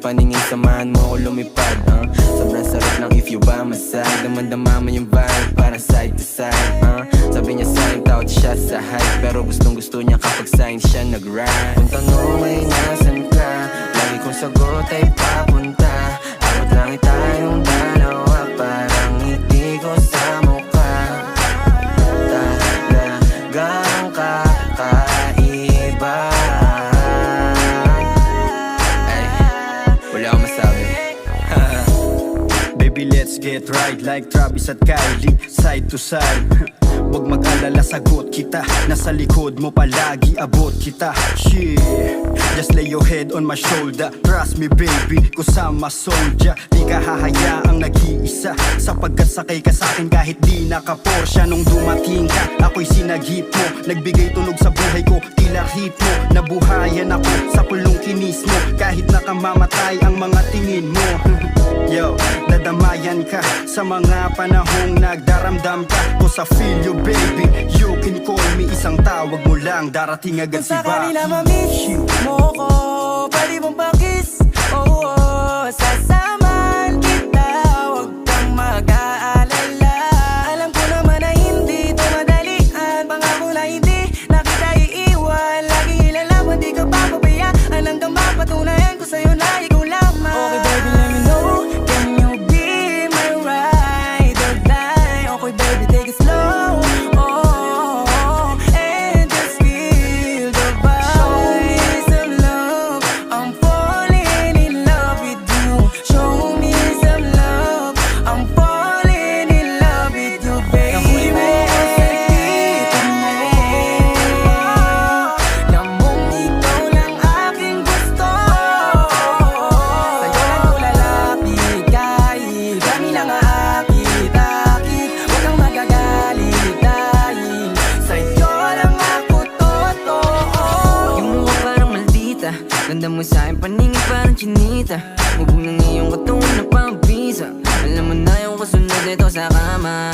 paningin, samahan mo ko lumipad, Sobrang sarap ng if you by my side. Damandama mo yung vibe, parang side to side, Sabi niya sa'yo, tawad siya sa hype, pero gustong gusto niya kapag sa'yo siya nag-ride. Kung tanong ay nasan ka, lagi kong sagot ay papunta. Awat langit tayong dalawa, parang ngiti ko sa mukha. Talagang kakaiba. Ay, wala akong masabi. Baby, let's get right like Travis at Kylie, side to side. Huwag mag-alala, sagot kita. Nasa likod mo palagi, abot kita. Shit, just lay your head on my shoulder. Trust me baby, kusama soldier. Di ka hahayaang nag-iisa, sapagkat sakay ka sa'kin kahit di naka-Porsche. Nung dumating ka, ako'y sinagip mo. Nagbigay tunog sa buhay ko, tila hit mo. Nabuhayan ako sa pulong kinis mo, kahit nakamamatay ang mga tingin mo. Yo, dadamayan ka sa mga panahong nagdaramdam ka. Cause I feel you baby, you can call me. Isang tawag mo lang, darating agad si Baki. Kung sakali na ma-miss mo ko, pwede mong pa-kiss. Oh, sasamahan kita, huwag kang mag-aalala. Alam ko naman na hindi ito madalian, pangako na hindi na kita iiwan. Laging ilalaman, di ka papabayaan, hanggang mapatunayan ko sa'yo na ikaw lamang. Okay baby, let me know, can you be my ride or die? Okay baby, take it slow, and just feel the vibe. Show me some love, I'm falling in love with you. Show me some love, I'm falling in love with you, baby. Nahuli mo ako sa dito mo, lamong ikaw lang aking gusto. Sa'yo lang ko lalapit kahit kami lang aakit-akit. Huwag kang magagalit dahil sa'yo lang ako totoo. Yung mukha parang maldita, ganda mo sa'kin, paningin parang chinita. Mubog ng iyong katawan na pambisa. Alam mo na yung kasunod nito sa kama.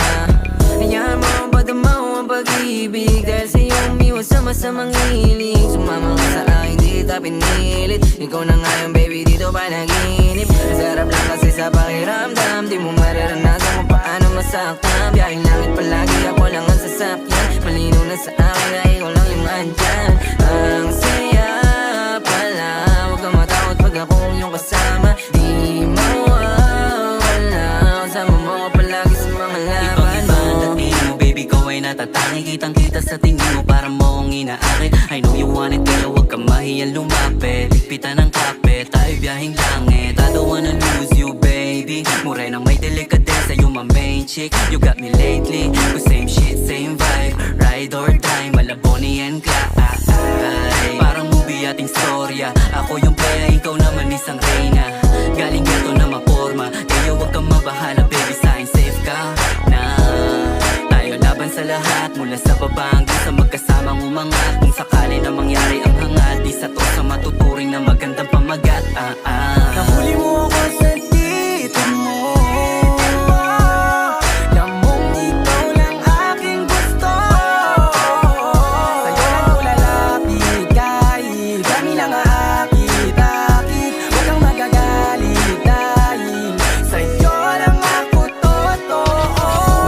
Hayaan mo ang padamaw ang pag-ibig, dahil sa'yo umiwas sa masamang hilig. Sumama ka sa akin, di kita pinilit. Ikaw na nga yung baby, dito panaginip. Ang sarap lang kasi sa pakiramdam, di mo mararanasan kung paano masaktan. Biyahing langit palagi, ako lang ang sasakyan. Malinaw na sa akin na ikaw lang yung andyan. Ang saya pala, huwag kang matakot pag akong iyong kasama. Di mawawala, kasama mo ko palagi sa mga laban mo. Dating mo baby ko ay natatangi, kitang kita sa tingin mo, para mo ang inaakit. I know you want it pero huwag kang mahiyang lumapit. Higpitan ng kapit, tayo biyahing langit. I don't wanna lose you baby, morena may delikadesa, you my main chick. You got me lately, with same shit, same vibe. Ride or die, Malaboni and Clyde. Parang movie ating storya, ako yung playa, ikaw naman isang reyna. Galing gato na maporma, kaya huwag kang mabahala baby, sa'kin safe ka na. Tayo laban sa lahat, mula sa baba hanggang sa magkasamang umangat. Kung sakali na mangyari ang hangat, isa to sa matuturing na magandang pamagat. Nahuli mo ako sa dito mo, lamong ikaw lang aking gusto. Sa'yo lang ko lalapit kahit kami lang aakit-akit. Huwag kang magagalit dahil sa'yo lang ako totoo.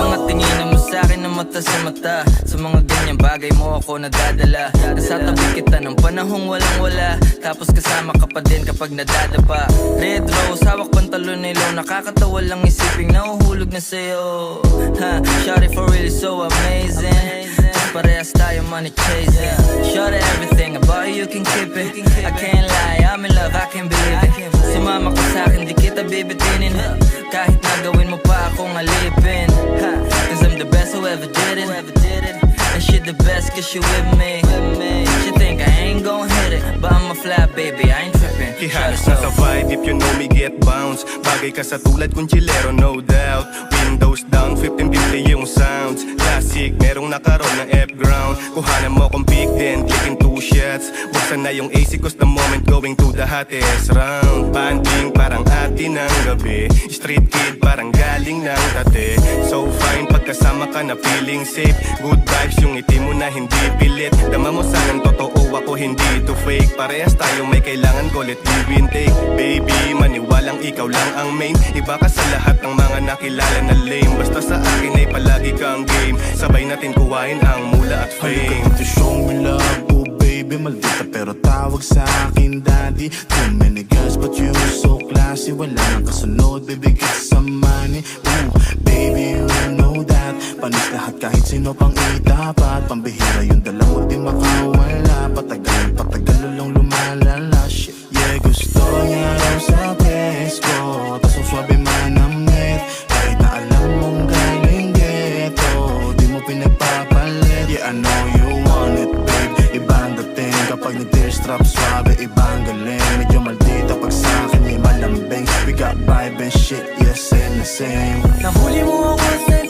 Mga tinginan mo sa'kin na mata sa mata, sa mga ganyang bagay mo ako nadadala. Nasa tabi kita ng panahong walang wala, tapos kasama ka pa din kapag nadadapa. Red rose, hawak pantalon nilo, nakakatawa lang isiping nahuhulog na sa'yo. Shawty for really so amazing, parehas tayo money chasing. Shawty everything about you can keep it. I can't lie, I'm in love, I can't believe it. Sumama ka sa'kin, di kita bibitinin, kahit nagawin mo pa akong alipin. Cause I'm the best who ever did it, and she the best cause she with me. She think I ain't gon' hit it, but I'm a fly baby, I ain't trippin'. Ihalas na sa vibe, if you know me get bounce. Bagay ka sa tulad kong chilero, no doubt. Windows down, 1550 yung sounds. Classic, merong nakaroon ng F-ground. Kuhanan mo kong pick then, clicking to shots Buksan na yung AC cause the moment going to the hottest round Banding parang atin ng gabi Street kid parang galing ng tate So fine pagkasama ka na feeling safe Good vibes yung ngiti mo na hindi pilit Dama mo sanang totoo ako hindi to fake Parehas tayo may kailangan ko let give and take Baby maniwalang ikaw lang ang main Iba ka sa lahat ng mga nakilala na lame Basta sa akin ay palagi kang game Sabay natin kuhain ang mula at fame To show me love, oh baby maldita pero tawag sa akin daddy Too many girls but you so classy Wala nang kasunod, bibigit sa money Ooh, baby you know that Panis lahat kahit sino pang itapat Pambihira yung dala mo di makawala Patagal lang lumalala Shit, yeah gusto niya raw sa presko Tas ang swabe manamit Kahit na alam mong galing ghetto Di mo pinagpapalit Yeah I know you want it babe Ibang dating kapag nag-tearstrap Swabe ibang galing Medyo maldita pag sa'kin ay malambing We got vibe and shit, yes and the same Nahuli mo ako sa